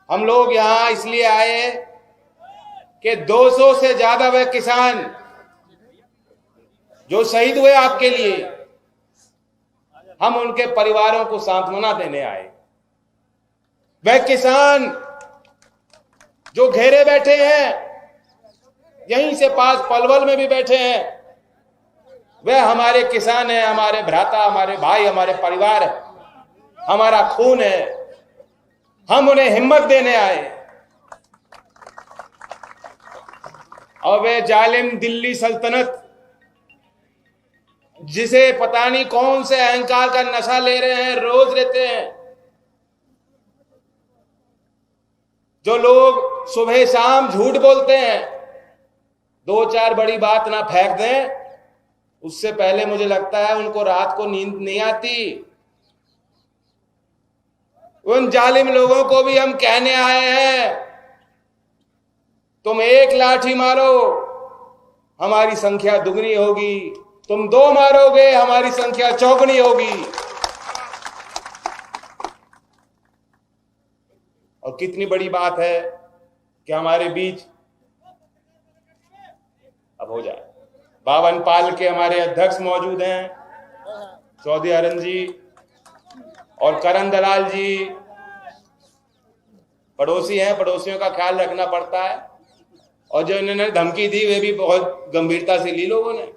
हम लोग यहां इसलिए आए कि 200 से ज्यादा वह किसान जो शहीद हुए आपके लिए, हम उनके परिवारों को सांत्वना देने आए। वह किसान जो घेरे बैठे हैं, यहीं से पास पलवल में भी बैठे हैं, वह हमारे किसान हैं, हमारे भ्राता, हमारे भाई, हमारे परिवार है, हमारा खून है। हम उन्हें हिम्मत देने आए। और वे जालिम दिल्ली सल्तनत, जिसे पता नहीं कौन से अहंकार का नशा ले रहे हैं, रोज लेते हैं, जो लोग सुबह शाम झूठ बोलते हैं, दो चार बड़ी बात ना फेंक दें, उससे पहले मुझे लगता है उनको रात को नींद नहीं आती। उन जालिम लोगों को भी हम कहने आए हैं, तुम एक लाठी मारो, हमारी संख्या दुगनी होगी। तुम 2 मारोगे, हमारी संख्या चौगुनी होगी। और कितनी बड़ी बात है कि हमारे बीच अब हो जाए, 52 पाल के हमारे अध्यक्ष मौजूद हैं, चौधरी हरन जी और करण दलाल जी। पड़ोसी हैं, पड़ोसियों का ख्याल रखना पड़ता है। और जो इन्होंने धमकी दी, वे भी बहुत गंभीरता से ली लोगों ने।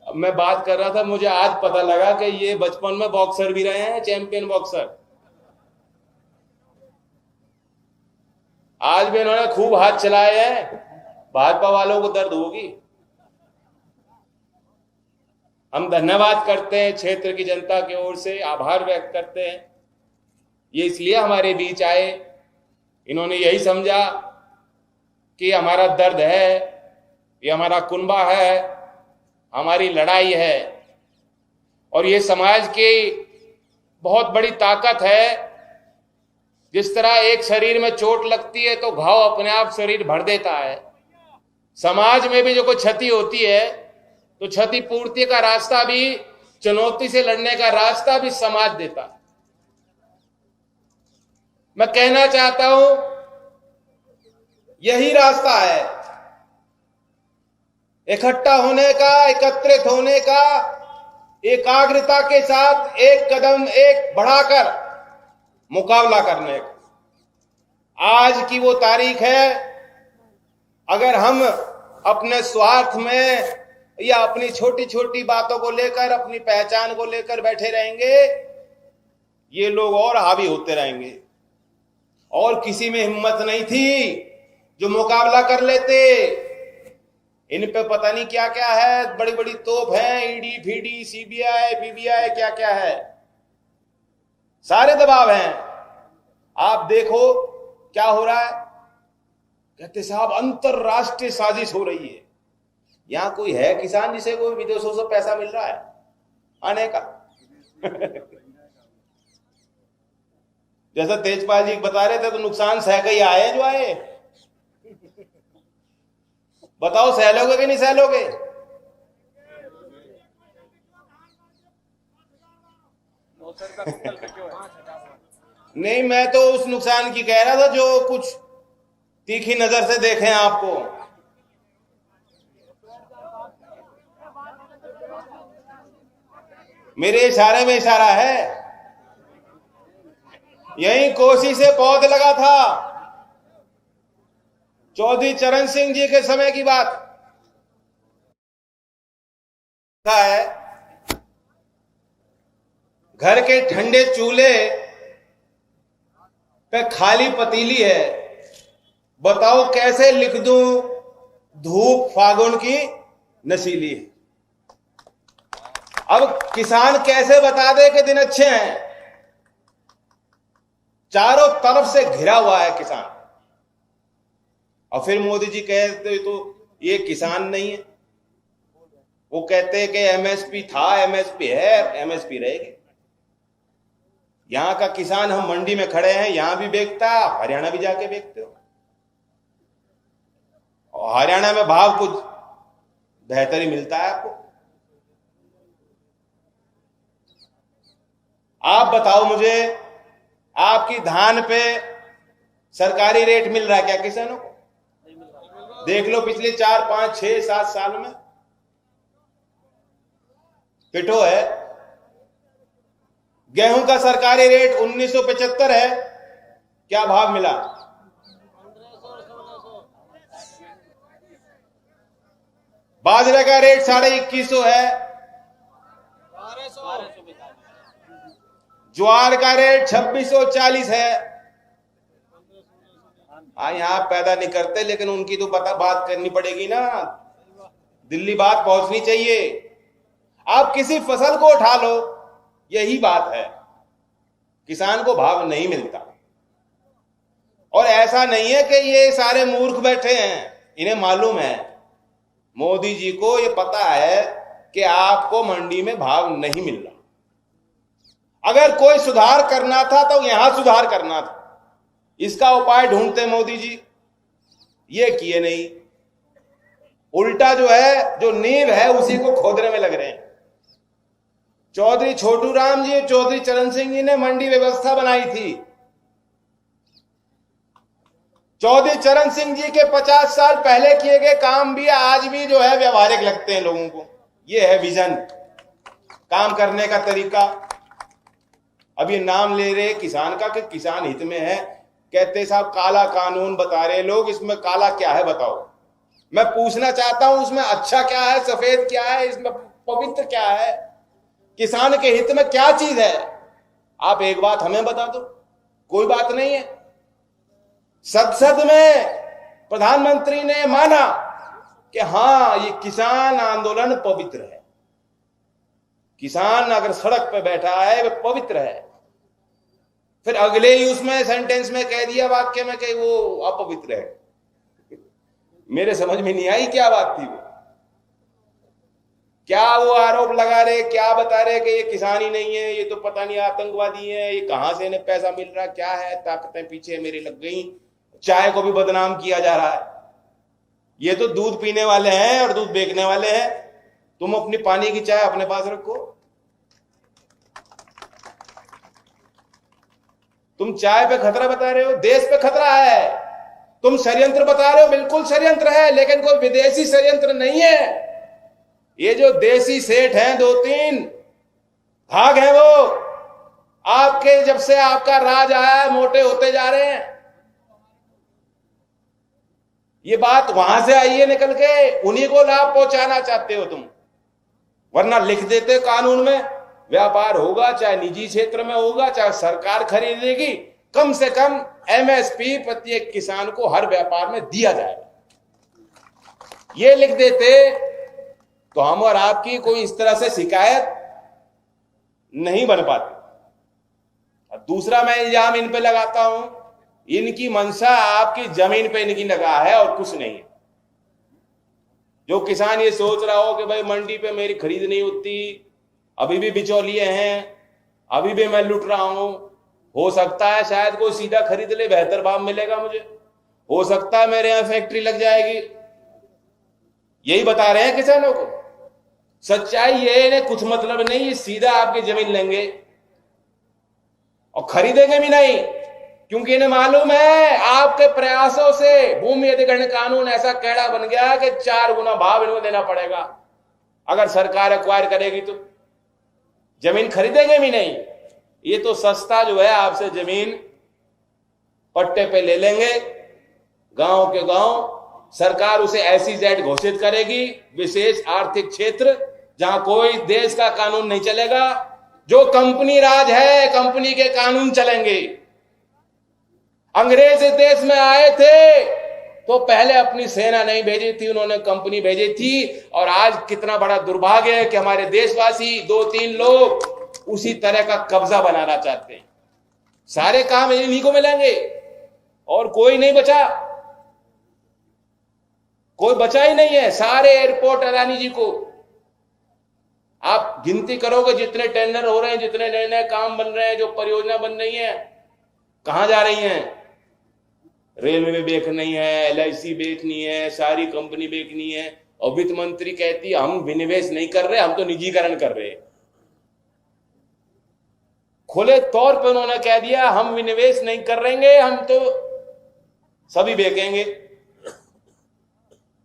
अब मैं बात कर रहा था, मुझे आज पता लगा कि ये बचपन में बॉक्सर भी रहे हैं, चैंपियन बॉक्सर। आज भी इन्होंने खूब हाथ चलाए हैं, भाजपा वालों को दर्द होगी। हम धन्यवाद करते हैं क्षेत्र की जनता की ओर से, आभार व्यक्त करते हैं। ये इसलिए हमारे बीच आए, इन्होंने यही समझा कि हमारा दर्द है, ये हमारा कुनबा है, हमारी लड़ाई है। और ये समाज की बहुत बड़ी ताकत है। जिस तरह एक शरीर में चोट लगती है तो घाव अपने आप शरीर भर देता है, समाज में भी जो कोई क्षति होती है तो क्षति पूर्ति का रास्ता भी, चुनौती से लड़ने का रास्ता भी समाज देता है। मैं कहना चाहता हूं, यही रास्ता है इकट्ठा होने का, एकत्रित होने का, एकाग्रता के साथ एक कदम एक बढ़ाकर मुकाबला करने का। आज की वो तारीख है, अगर हम अपने स्वार्थ में या अपनी छोटी छोटी बातों को लेकर, अपनी पहचान को लेकर बैठे रहेंगे, ये लोग और हावी होते रहेंगे। और किसी में हिम्मत नहीं थी जो मुकाबला कर लेते। इन पे पता नहीं क्या क्या है, बड़ी बड़ी तोप है, ईडी फीडी, सीबीआई, पीबीआई, क्या क्या है, सारे दबाव हैं। आप देखो क्या हो रहा है, कहते साहब अंतरराष्ट्रीय साजिश हो रही है। यहां कोई है किसान जिसे कोई विदेशों से पैसा मिल रहा है आने का? जैसा तेजपाल जी बता रहे थे, तो नुकसान सह के ही आए जो आए। बताओ सह लोगे कि नहीं सह लोगे? नहीं, मैं तो उस नुकसान की कह रहा था जो कुछ तीखी नजर से देखें आपको। मेरे इशारे में इशारा है। यही कोसी से पौध लगा था, चौधरी चरण सिंह जी के समय की बात है। घर के ठंडे चूल्हे पे खाली पतीली है, बताओ कैसे लिख दूं धूप फागुन की नशीली है। अब किसान कैसे बता दे कि दिन अच्छे हैं? चारों तरफ से घिरा हुआ है किसान। और फिर मोदी जी कहते तो ये किसान नहीं है, वो कहते हैं कि एमएसपी था, एमएसपी है, एमएसपी रहेगी। यहां का किसान, हम मंडी में खड़े हैं, यहां भी बेचता है, हरियाणा भी जाके बेचते हो, और हरियाणा में भाव कुछ बेहतर ही मिलता है आपको। आप बताओ मुझे, आपकी धान पे सरकारी रेट मिल रहा है क्या किसानों को? देख लो पिछले 4, 5, 6, 7 साल में पिटो है। गेहूं का सरकारी रेट 1975 है, क्या भाव मिला? बाजरे का रेट 2150 है, ज्वार का रेट 2640 है। यहां पैदा नहीं करते, लेकिन उनकी तो बात करनी पड़ेगी ना, दिल्ली बात पहुंचनी चाहिए। आप किसी फसल को उठा लो, यही बात है, किसान को भाव नहीं मिलता। और ऐसा नहीं है कि ये सारे मूर्ख बैठे हैं, इन्हें मालूम है, मोदी जी को ये पता है कि आपको मंडी में भाव नहीं मिल रहा। अगर कोई सुधार करना था तो यहां सुधार करना था, इसका उपाय ढूंढते मोदी जी, ये किए नहीं। उल्टा जो है, जो नींव है उसी को खोदने में लग रहे हैं। चौधरी छोटू राम जी, चौधरी चरण सिंह जी ने मंडी व्यवस्था बनाई थी। चौधरी चरण सिंह जी के 50 साल पहले किए गए काम भी आज भी जो है व्यवहारिक लगते हैं लोगों को। ये है विजन, काम करने का तरीका। अब ये नाम ले रहे किसान का कि किसान हित में है, कहते साहब काला कानून बता रहे लोग, इसमें काला क्या है बताओ। मैं पूछना चाहता हूं उसमें अच्छा क्या है, सफेद क्या है, इसमें पवित्र क्या है, किसान के हित में क्या चीज है? आप एक बात हमें बता दो। कोई बात नहीं है। संसद में प्रधानमंत्री ने माना कि हां ये किसान आंदोलन पवित्र है, किसान अगर सड़क पे बैठा है वह पवित्र है। फिर अगले ही उसमें सेंटेंस में कह दिया वाक्य में कि वो अपवित्र है। मेरे समझ में नहीं आई क्या बात थी वो, क्या वो आरोप लगा रहे, क्या बता रहे कि ये किसान ही नहीं है, ये तो पता नहीं आतंकवादी है, ये कहां से इन्हें पैसा मिल रहा, क्या है, ताकतें पीछे मेरी लग गई। चाय को भी बदनाम किया जा रहा है। ये तो दूध पीने वाले हैं और दूध बेचने वाले हैं, तुम अपनी पानी की चाय अपने पास रखो। तुम चाय पे खतरा बता रहे हो, देश पे खतरा है। तुम षड्यंत्र बता रहे हो, बिल्कुल षड्यंत्र है, लेकिन कोई विदेशी षड्यंत्र नहीं है। ये जो देसी सेठ हैं 2-3 भाग हैं, वो आपके जब से आपका राज आया मोटे होते जा रहे हैं। ये बात वहां से आई है निकल के, उन्हीं को लाभ पहुंचाना चाहते हो तुम। वरना लिख देते कानून में, व्यापार होगा चाहे निजी क्षेत्र में होगा, चाहे सरकार खरीदेगी, कम से कम एमएसपी प्रत्येक किसान को हर व्यापार में दिया जाएगा। ये लिख देते तो हम और आपकी कोई इस तरह से शिकायत नहीं बन पाती। दूसरा मैं इल्जाम इन पे लगाता हूं, इनकी मंशा आपकी जमीन पे इनकी लगा है और कुछ नहीं है। जो किसान ये सोच रहा हो कि भाई मंडी पे मेरी खरीद नहीं होती, अभी भी बिचौलिए हैं, अभी भी मैं लुट रहा हूं, हो सकता है शायद कोई सीधा खरीद ले, बेहतर भाव मिलेगा मुझे, हो सकता है मेरे यहां फैक्ट्री लग जाएगी, यही बता रहे हैं किसानों को। सच्चाई ये इन्हें कुछ मतलब नहीं, ये सीधा आपकी जमीन लेंगे और खरीदेंगे भी नहीं, क्योंकि इन्हें मालूम है आपके प्रयासों से भूमि अधिग्रहण कानून ऐसा कैड़ा बन गया कि 4 गुना भाव इनको देना पड़ेगा। अगर सरकार एक्वायर करेगी तो जमीन खरीदेंगे भी नहीं। ये तो सस्ता जो है आपसे जमीन पट्टे पे ले लेंगे, गांव के गांव। सरकार उसे SEZ घोषित करेगी, विशेष आर्थिक क्षेत्र, जहां कोई देश का कानून नहीं चलेगा, जो कंपनी राज है, कंपनी के कानून चलेंगे। अंग्रेज इस देश में आए थे तो पहले अपनी सेना नहीं भेजी थी, उन्होंने कंपनी भेजी थी। और आज कितना बड़ा दुर्भाग्य है कि हमारे देशवासी 2-3 लोग उसी तरह का कब्जा बनाना चाहते हैं। सारे काम इन्हीं को मिलेंगे और कोई नहीं बचा, कोई बचा ही नहीं है। सारे एयरपोर्ट अदानी जी को, आप गिनती करोगे जितने टेंडर हो रहे हैं, जितने नए नए काम बन रहे हैं, जो परियोजना बन रही है, कहां जा रही हैं? रेलवे बेचनी है, LIC बेचनी है, सारी कंपनी बेचनी है। और वित्त मंत्री कहती है हम विनिवेश नहीं कर रहे, हम तो निजीकरण कर रहे हैं। खुले तौर पर उन्होंने कह दिया हम विनिवेश नहीं कर रहेंगे, हम तो सभी बेचेंगे।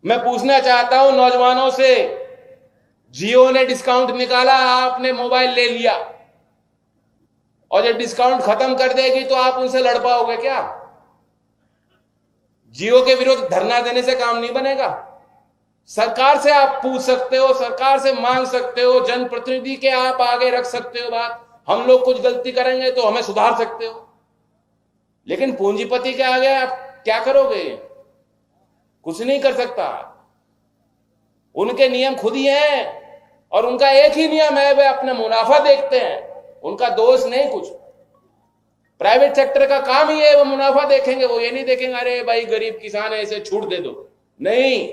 मैं पूछना चाहता हूं नौजवानों से, जियो ने डिस्काउंट निकाला, आपने मोबाइल ले लिया और जब डिस्काउंट खत्म कर देगी तो आप उनसे लड़ पाओगे क्या? जियो के विरुद्ध धरना देने से काम नहीं बनेगा। सरकार से आप पूछ सकते हो, सरकार से मांग सकते हो, जनप्रतिनिधि के आप आगे रख सकते हो बात, हम लोग कुछ गलती करेंगे तो हमें सुधार सकते हो, लेकिन पूंजीपति के आगे आप क्या करोगे? कुछ नहीं कर सकता। उनके नियम खुद ही हैं और उनका एक ही नियम है, वे अपना मुनाफा देखते हैं, उनका दोष नहीं कुछ। प्राइवेट सेक्टर का काम ही है, वो मुनाफा देखेंगे, वो ये नहीं देखेंगे अरे भाई गरीब किसान है इसे छूट दे दो, नहीं।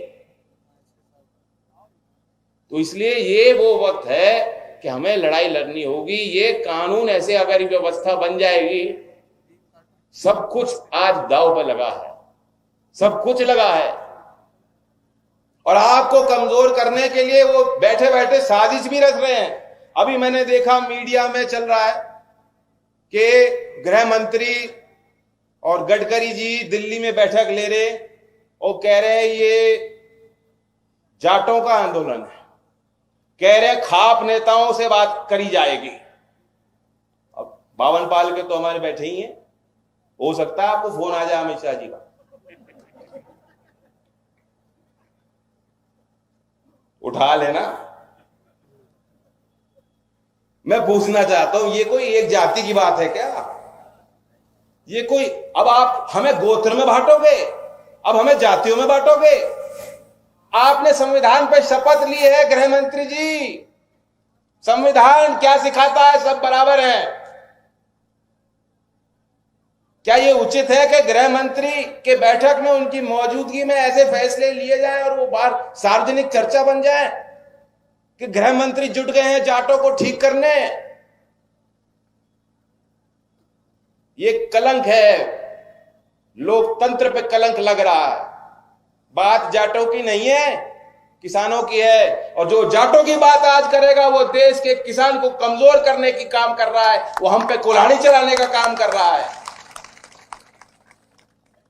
तो इसलिए ये वो वक्त है कि हमें लड़ाई लड़नी होगी। ये कानून ऐसे अगर व्यवस्था बन जाएगी, सब कुछ आज दांव पर लगा है, सब कुछ लगा है, और आपको कमजोर करने के लिए वो बैठे बैठे साजिश भी रच रहे हैं। अभी मैंने देखा मीडिया में चल रहा है कि गृह मंत्री और गडकरी जी दिल्ली में बैठक ले रहे और कह रहे हैं ये जाटों का आंदोलन है, कह रहे खाप नेताओं से बात करी जाएगी। अब बावन पाल के तो हमारे बैठे ही हैं, हो सकता है आपको फोन आ जाए अमित शाह जी का, उठा लेना। मैं पूछना चाहता हूं, ये कोई एक जाति की बात है क्या? ये कोई, अब आप हमें गोत्र में बांटोगे, अब हमें जातियों में बांटोगे? आपने संविधान पर शपथ ली है गृह मंत्री जी, संविधान क्या सिखाता है? सब बराबर हैं। क्या ये उचित है कि गृह मंत्री के बैठक में उनकी मौजूदगी में ऐसे फैसले लिए जाएं और वो बाहर सार्वजनिक चर्चा बन जाए कि गृह मंत्री जुट गए हैं जाटों को ठीक करने? ये कलंक है, लोकतंत्र पे कलंक लग रहा है। बात जाटों की नहीं है, किसानों की है, और जो जाटों की बात आज करेगा वो देश के किसान को कमजोर करने की काम कर रहा है, वो हम पे कुल्हाड़ी चलाने का काम कर रहा है।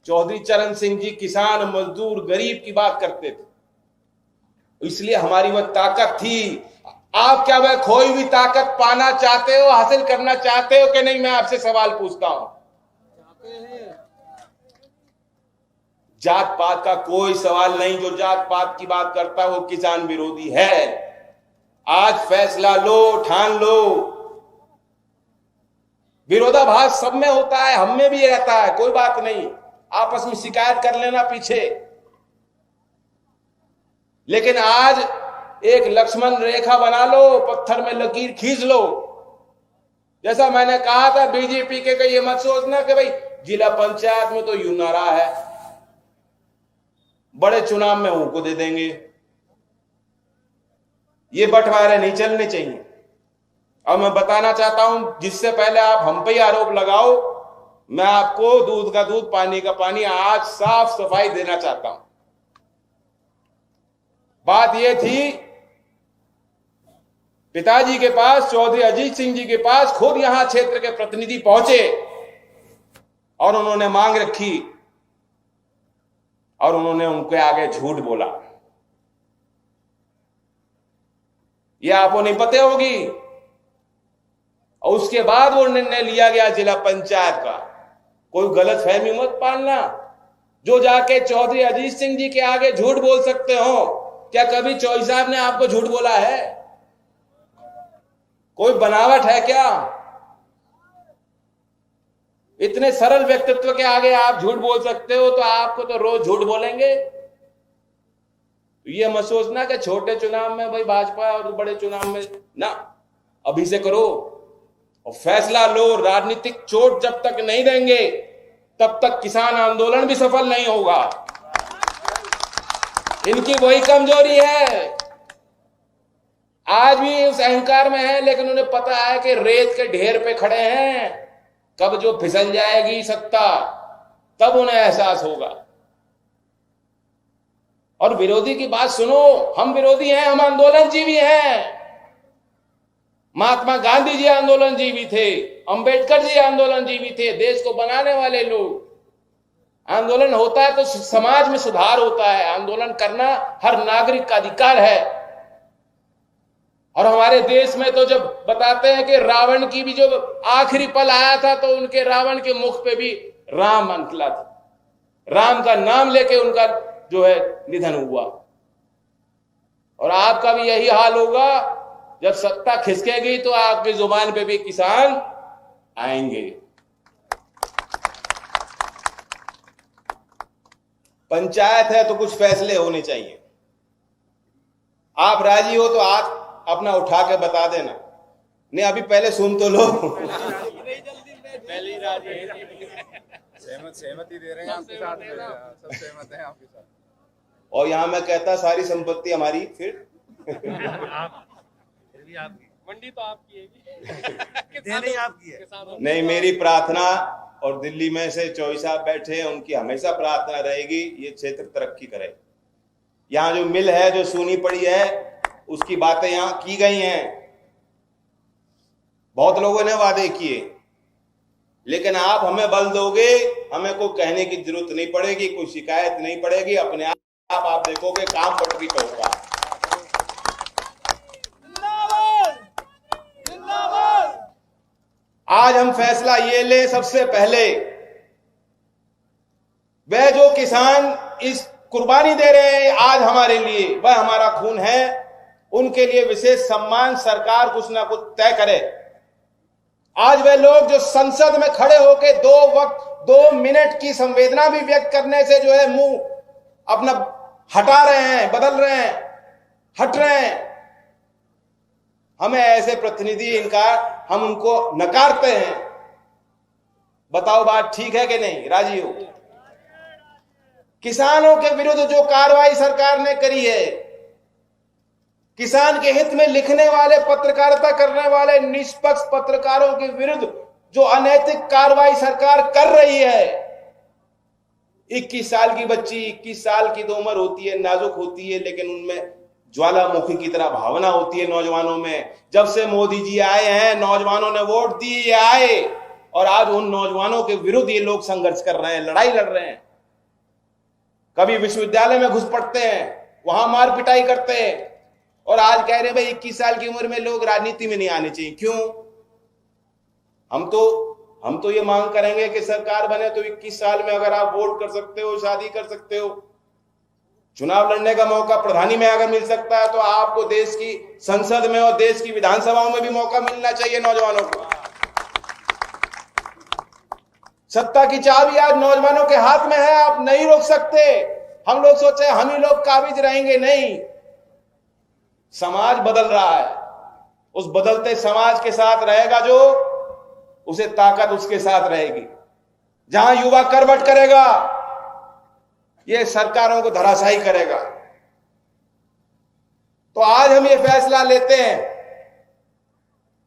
चौधरी चरण सिंह जी किसान, मजदूर, गरीब की बात करते थे, इसलिए हमारी वह ताकत थी। आप क्या वह खोई हुई ताकत पाना चाहते हो, हासिल करना चाहते हो कि नहीं? मैं आपसे सवाल पूछता हूं। जात पात का कोई सवाल नहीं, जो जात पात की बात करता है वो किसान विरोधी है। आज फैसला लो, ठान लो। विरोधाभास सब में होता है, हम में भी रहता है, कोई बात नहीं, आपस में शिकायत कर लेना पीछे, लेकिन आज एक लक्ष्मण रेखा बना लो, पत्थर में लकीर खींच लो। जैसा मैंने कहा था बीजेपी के ये मत सोचना कि भाई जिला पंचायत में तो यूं नारा है, बड़े चुनाव में उनको दे देंगे। ये बंटवारे नहीं चलने चाहिए। और मैं बताना चाहता हूं, जिससे पहले आप हम पे ही आरोप लगाओ, मैं आपको दूध का दूध, पानी का पानी आज साफ सफाई देना चाहता हूं। बात यह थी, पिताजी के पास, चौधरी अजीत सिंह जी के पास खुद यहां क्षेत्र के प्रतिनिधि पहुंचे और उन्होंने मांग रखी और उन्होंने उनके आगे झूठ बोला। यह आपको नहीं पता होगी। और उसके बाद वो निर्णय लिया गया जिला पंचायत का। कोई गलत फहमी मत पालना। जो जाके चौधरी अजीत सिंह जी के आगे झूठ बोल सकते हो, क्या कभी चौधरी साहब ने आपको झूठ बोला है? कोई बनावट है क्या? इतने सरल व्यक्तित्व के आगे आप झूठ बोल सकते हो, तो आपको तो रोज झूठ बोलेंगे। ये मत सोचना कि छोटे चुनाव में भाई भाजपा और बड़े चुनाव में ना, अभी से करो और फैसला लो। राजनीतिक चोट जब तक नहीं देंगे तब तक किसान आंदोलन भी सफल नहीं होगा। इनकी वही कमजोरी है, आज भी उस अहंकार में है, लेकिन उन्हें पता है कि रेत के ढेर पे खड़े हैं, कब जो फिसल जाएगी सत्ता तब उन्हें एहसास होगा। और विरोधी की बात सुनो, हम विरोधी हैं, हम आंदोलन जीवी हैं। महात्मा गांधी जी आंदोलन जीवी थे, अंबेडकर जी आंदोलन जीवी थे, देश को बनाने वाले लोग। आंदोलन होता है तो समाज में सुधार होता है। आंदोलन करना हर नागरिक का अधिकार है। और हमारे देश में तो जब बताते हैं कि रावण की भी जो आखिरी पल आया था तो उनके रावण के मुख पे भी राम निकला था। राम का नाम लेके उनका जो है निधन हुआ। और आपका भी यही हाल होगा। जब सत्ता खिसकेगी तो आपकी जुबान पे भी किसान आएंगे। पंचायत है तो कुछ फैसले होने चाहिए। आप राजी हो तो आप अपना उठा के बता देना। नहीं अभी पहले सुन तो लो। पहले ही राजी सहमति दे रहे हैं आपके साथ, सब सहमत हैं आपके साथ। और यहां मैं कहता सारी संपत्ति हमारी फिर भी आपकी मंडी तो आपकी है नहीं आपकी है। नहीं, मेरी प्रार्थना और दिल्ली में से चौधरी साहब बैठे हैं उनकी हमेशा प्रार्थना रहेगी ये क्षेत्र तरक्की करे। यहाँ जो मिल है जो सूनी पड़ी है उसकी बातें यहाँ की गई हैं। बहुत लोगों ने वादे किए, लेकिन आप हमें बल दोगे, हमें कोई कहने की जरूरत नहीं पड़ेगी, कोई शिकायत नहीं पड़ेगी। अपने आप देखोगे काम पटरी पे होगा। आज हम फैसला ये ले, सबसे पहले वह जो किसान इस कुर्बानी दे रहे हैं आज हमारे लिए, वह हमारा खून है, उनके लिए विशेष सम्मान सरकार कुछ ना कुछ तय करे। आज वे लोग जो संसद में खड़े होकर 2 मिनट की संवेदना भी व्यक्त करने से जो है मुंह अपना हटा रहे हैं, बदल रहे हैं, हट रहे हैं, हमें ऐसे प्रतिनिधि इनका हम उनको नकारते हैं। बताओ बात ठीक है कि नहीं? राजी हो? किसानों के विरुद्ध जो कार्रवाई सरकार ने करी है, किसान के हित में लिखने वाले, पत्रकारिता करने वाले निष्पक्ष पत्रकारों के विरुद्ध जो अनैतिक कार्रवाई सरकार कर रही है। 21 साल की बच्ची, 21 साल की तो उम्र होती है, नाजुक होती है, लेकिन उनमें ज्वालामुखी की तरह भावना होती है नौजवानों में। जब से मोदी जी आए हैं, नौजवानों ने वोट दिए आए, और आज उन नौजवानों के विरुद्ध ये लोग संघर्ष कर रहे हैं, लड़ाई लड़ रहे हैं। कभी विश्वविद्यालय में घुस पड़ते हैं, वहां मार पिटाई करते हैं, और आज कह रहे हैं भाई 21 साल की उम्र में लोग राजनीति में नहीं आने चाहिए। क्यों? हम तो ये मांग करेंगे कि सरकार बने तो 21 साल में अगर आप वोट कर सकते हो, शादी कर सकते हो, चुनाव लड़ने का मौका प्रधानी में अगर मिल सकता है, तो आपको देश की संसद में और देश की विधानसभाओं में भी मौका मिलना चाहिए नौजवानों को। सत्ता की चाबी आज नौजवानों के हाथ में है, आप नहीं रोक सकते। हम लोग सोचे हम ही लोग काबिज रहेंगे, नहीं। समाज बदल रहा है, उस बदलते समाज के साथ रहेगा जो, उसे ताकत उसके साथ रहेगी। जहां युवा करवट करेगा, ये सरकारों को धराशायी करेगा। तो आज हम ये फैसला लेते हैं,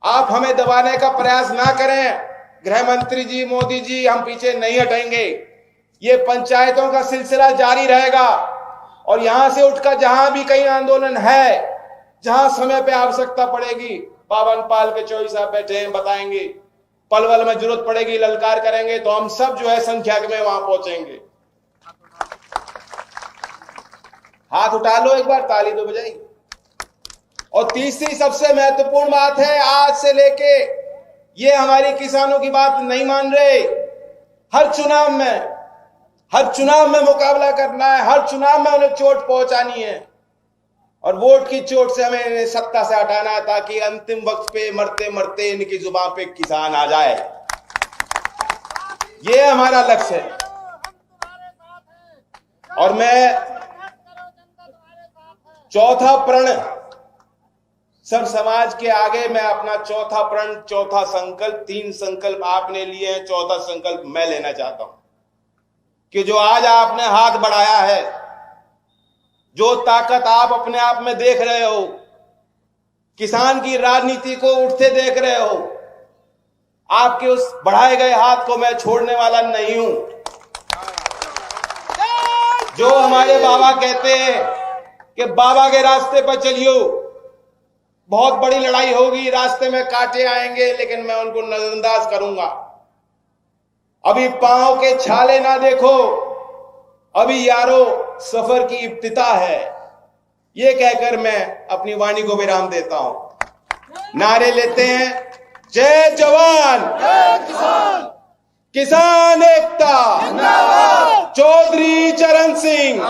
आप हमें दबाने का प्रयास ना करें। गृह मंत्री जी, मोदी जी, हम पीछे नहीं हटेंगे। ये पंचायतों का सिलसिला जारी रहेगा, और यहां से उठकर जहां भी कहीं आंदोलन है, जहां समय पे आवश्यकता पड़ेगी, पावन पाल के चौधरी साहब बैठे हैं, बताएंगे। पलवल में जरूरत पड़ेगी, ललकार करेंगे, तो हम सब जो है संख्या में वहां पहुंचेंगे। हाथ उठा लो एक बार, ताली तो बजाएगी। और तीसरी सबसे महत्वपूर्ण बात है, आज से लेके ये हमारी किसानों की बात नहीं मान रहे। हर चुनाव में मुकाबला करना है, हर चुनाव में उन्हें चोट पहुंचानी है, और वोट की चोट से हमें इन्हें सत्ता से हटाना है, ताकि अंतिम वक्त पे मरते मरते इनकी जुबान पे किसान आ जाए। ये हमारा लक्ष्य है। और मैं चौथा प्रण सब समाज के आगे, मैं अपना चौथा प्रण, चौथा संकल्प, 3 संकल्प आपने लिए हैं, चौथा संकल्प मैं लेना चाहता हूं कि जो आज आपने हाथ बढ़ाया है, जो ताकत आप अपने आप में देख रहे हो, किसान की राजनीति को उठते देख रहे हो, आपके उस बढ़ाए गए हाथ को मैं छोड़ने वाला नहीं हूं। जो हमारे बाबा कहते हैं कि बाबा के रास्ते पर चलियो, बहुत बड़ी लड़ाई होगी, रास्ते में कांटे आएंगे, लेकिन मैं उनको नजरअंदाज करूंगा। अभी पांव के छाले ना देखो, अभी यारो सफर की इब्तिदा है। ये कहकर मैं अपनी वाणी को विराम देता हूं। नारे लेते हैं, जय जवान, किसान एकता, चौधरी चरण सिंह।